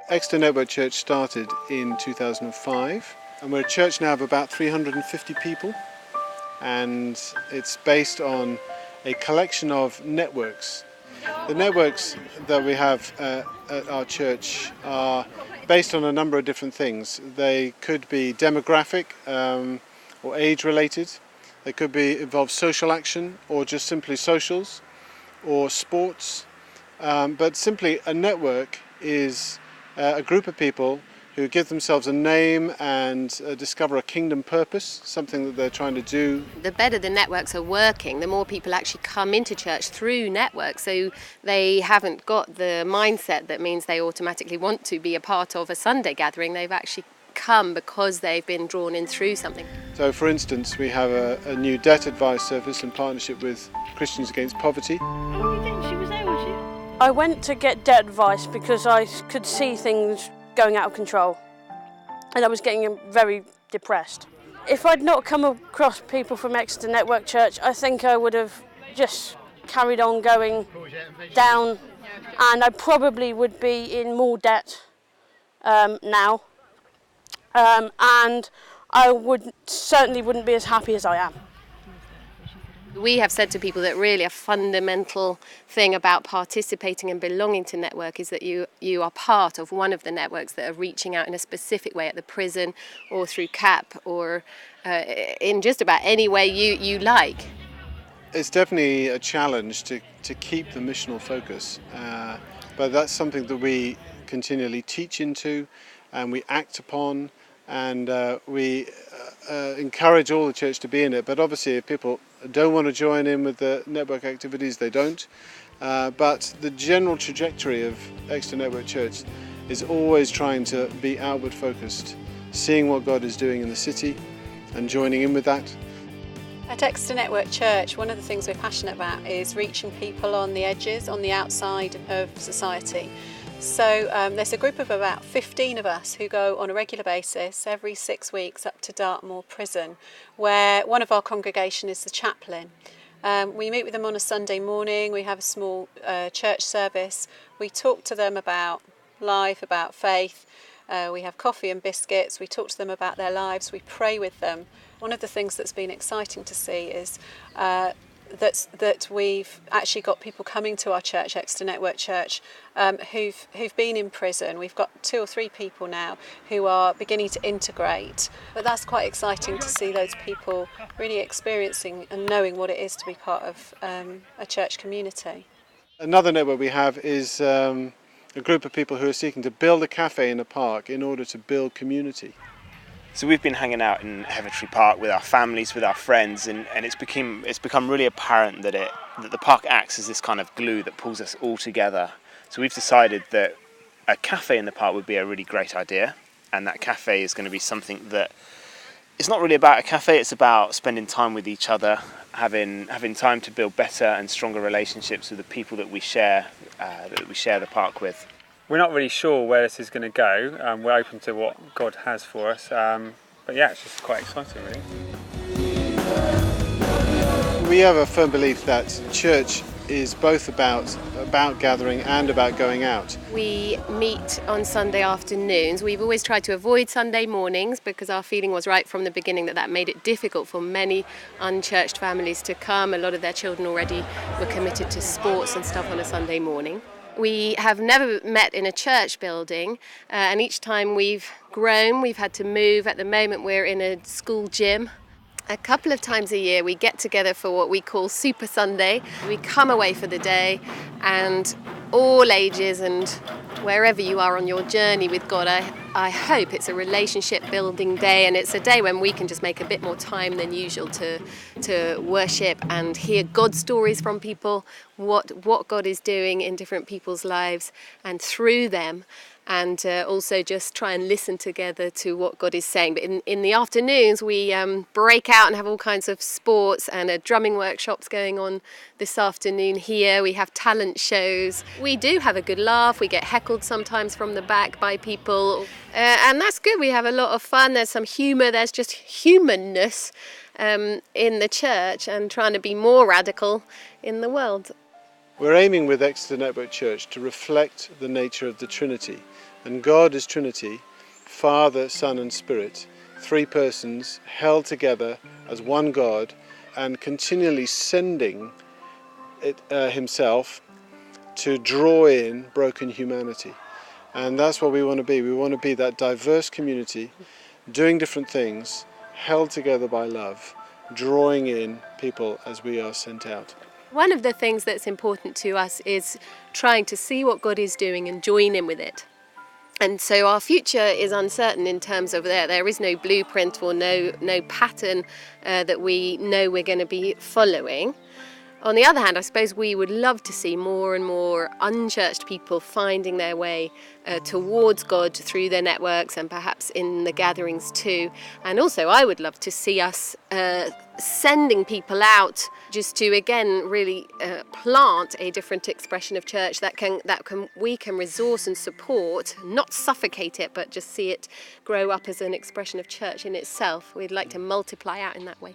Exeter Network Church started in 2005, and we're a church now of about 350 people, and it's based on a collection of networks. The networks that we have at our church are based on a number of different things. They could be demographic or age related. They could involve social action or just simply socials or sports. But simply a network is a group of people who give themselves a name and discover a kingdom purpose, something that they're trying to do. The better the networks are working, the more people actually come into church through networks, so they haven't got the mindset that means they automatically want to be a part of a Sunday gathering. They've actually come because they've been drawn in through something. So for instance, we have a new debt advice service in partnership with Christians Against Poverty. I went to get debt advice because I could see things going out of control and I was getting very depressed. If I'd not come across people from Exeter Network Church, I think I would have just carried on going down, and I probably would be in more debt now, and I certainly wouldn't be as happy as I am. We have said to people that really a fundamental thing about participating and belonging to network is that you are part of one of the networks that are reaching out in a specific way at the prison or through CAP or in just about any way you like. It's definitely a challenge to keep the missional focus, but that's something that we continually teach into and we act upon, and we encourage all the church to be in it. But obviously if people don't want to join in with the network activities, they don't. But the general trajectory of Exeter Network Church is always trying to be outward focused, seeing what God is doing in the city and joining in with that. At Exeter Network Church, one of the things we're passionate about is reaching people on the edges, on the outside of society. So there's a group of about 15 of us who go on a regular basis every 6 weeks up to Dartmoor Prison, where one of our congregation is the chaplain. We meet with them on a Sunday morning, we have a small church service, we talk to them about life, about faith, we have coffee and biscuits, we talk to them about their lives, we pray with them. One of the things that's been exciting to see is that we've actually got people coming to our church, Exeter Network Church, who've been in prison. We've got 2 or 3 people now who are beginning to integrate. But that's quite exciting to see those people really experiencing and knowing what it is to be part of a church community. Another network we have is a group of people who are seeking to build a cafe in a park in order to build community. So we've been hanging out in Heaventree Park with our families, with our friends, and it's become really apparent that the park acts as this kind of glue that pulls us all together. So we've decided that a cafe in the park would be a really great idea, and that cafe is going to be something that it's not really about a cafe, it's about spending time with each other, having time to build better and stronger relationships with the people that we share the park with. We're not really sure where this is going to go. We're open to what God has for us, but yeah, it's just quite exciting, really. We have a firm belief that church is both about gathering and about going out. We meet on Sunday afternoons. We've always tried to avoid Sunday mornings because our feeling was right from the beginning that made it difficult for many unchurched families to come. A lot of their children already were committed to sports and stuff on a Sunday morning. We have never met in a church building, and each time we've grown, we've had to move. At the moment, we're in a school gym. A couple of times a year, we get together for what we call Super Sunday. We come away for the day, and all ages and wherever you are on your journey with God, I hope it's a relationship building day, and it's a day when we can just make a bit more time than usual to worship and hear God's stories from people, what God is doing in different people's lives and through them, and also just try and listen together to what God is saying. But in the afternoons, we break out and have all kinds of sports and drumming workshops going on this afternoon here. We have talent shows. We do have a good laugh. We get heckled sometimes from the back by people. And that's good. We have a lot of fun. There's some humour. There's just humanness in the church and trying to be more radical in the world. We're aiming with Exeter Network Church to reflect the nature of the Trinity. And God is Trinity, Father, Son and Spirit, three persons held together as one God and continually sending himself to draw in broken humanity. And that's what we want to be. We want to be that diverse community doing different things, held together by love, drawing in people as we are sent out. One of the things that's important to us is trying to see what God is doing and join in with it. And so our future is uncertain in terms of there is no blueprint or no pattern that we know we're going to be following. On the other hand, I suppose we would love to see more and more unchurched people finding their way towards God through their networks and perhaps in the gatherings too. And also I would love to see us sending people out just to again really plant a different expression of church that we can resource and support, not suffocate it, but just see it grow up as an expression of church in itself. We'd like to multiply out in that way.